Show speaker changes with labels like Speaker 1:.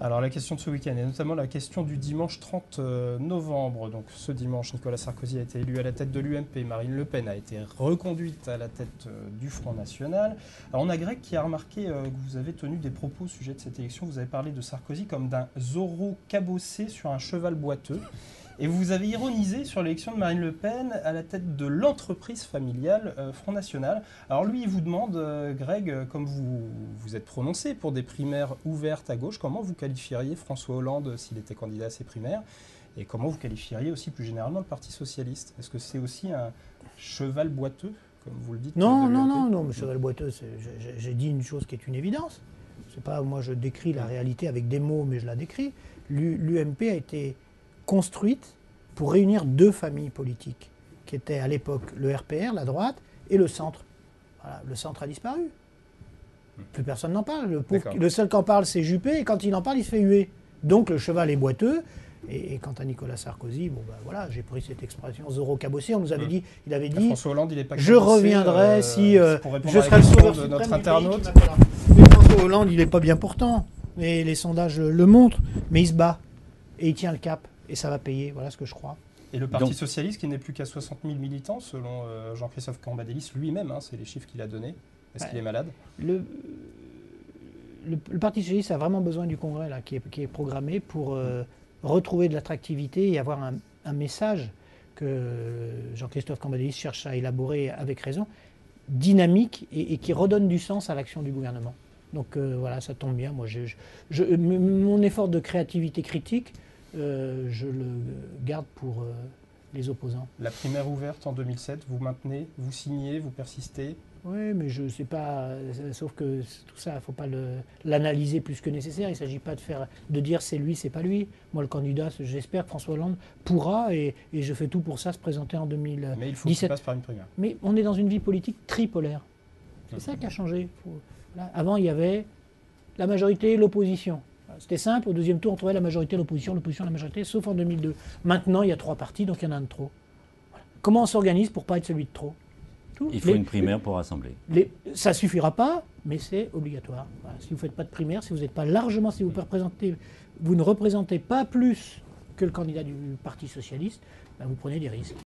Speaker 1: Alors la question de ce week-end, et notamment la question du dimanche 30 novembre. Donc ce dimanche, Nicolas Sarkozy a été élu à la tête de l'UMP, Marine Le Pen a été reconduite à la tête du Front National. Alors on a Greg qui a remarqué que vous avez tenu des propos au sujet de cette élection. Vous avez parlé de Sarkozy comme d'un Zorro cabossé sur un cheval boiteux. Et vous avez ironisé sur l'élection de Marine Le Pen à la tête de l'entreprise familiale Front National. Alors lui, il vous demande, Greg, comme vous êtes prononcé pour des primaires ouvertes à gauche, comment vous qualifieriez François Hollande s'il était candidat à ces primaires? Et comment vous qualifieriez aussi plus généralement le Parti Socialiste? Est-ce que c'est aussi un cheval boiteux, comme vous le dites?
Speaker 2: Non, mais cheval boiteux, j'ai dit une chose qui est une évidence. C'est pas, moi je décris la réalité avec des mots, mais je la décris. L'UMP a été construite pour réunir deux familles politiques, qui étaient à l'époque le RPR, la droite, et le centre. Voilà, le centre a disparu. Plus personne n'en parle. Le seul qui en parle, c'est Juppé, et quand il en parle, il se fait huer. Donc le cheval est boiteux. Et quant à Nicolas Sarkozy, bon ben voilà, j'ai pris cette expression Zorro cabossé. On nous avait dit, il avait dit,
Speaker 1: François Hollande, il est pas
Speaker 2: je
Speaker 1: cabossé,
Speaker 2: reviendrai si je serai le
Speaker 1: sauveur
Speaker 2: sauveur
Speaker 1: de notre
Speaker 2: suprême
Speaker 1: internaute.
Speaker 2: Mais François Hollande, il n'est pas bien portant. Et les sondages le montrent. Mais il se bat et il tient le cap et ça va payer. Voilà ce que je crois.
Speaker 1: Et le Parti Socialiste, qui n'est plus qu'à 60 000 militants, selon Jean-Christophe Cambadélis lui-même, c'est les chiffres qu'il a donnés. Est-ce qu'il est malade?
Speaker 2: Le Parti Socialiste a vraiment besoin du Congrès là, qui est programmé pour retrouver de l'attractivité et avoir un message que Jean-Christophe Cambadélis cherche à élaborer avec raison, dynamique et qui redonne du sens à l'action du gouvernement. Donc voilà, ça tombe bien. Moi, mon effort de créativité critique, je le garde pour les opposants.
Speaker 1: La primaire ouverte en 2007, vous maintenez, vous signez, vous persistez?
Speaker 2: Oui, mais je ne sais pas, sauf que tout ça, il ne faut pas l'analyser plus que nécessaire. Il ne s'agit pas de dire c'est lui, c'est pas lui. Moi, le candidat, j'espère que François Hollande pourra, et je fais tout pour ça, se présenter en 2017.
Speaker 1: Mais il faut qu'il passe par une primaire.
Speaker 2: Mais on est dans une vie politique tripolaire. C'est ça qui a changé. Voilà. Avant, il y avait la majorité et l'opposition. C'était simple, au deuxième tour, on trouvait la majorité, l'opposition, la majorité, sauf en 2002. Maintenant, il y a 3 partis, donc il y en a un de trop. Voilà. Comment on s'organise pour ne pas être celui de trop?
Speaker 3: Il faut une primaire pour rassembler.
Speaker 2: Ça ne suffira pas, mais c'est obligatoire. Voilà. Si vous ne faites pas de primaire, si vous n'êtes pas largement, si vous ne représentez pas plus que le candidat du Parti Socialiste, ben vous prenez des risques.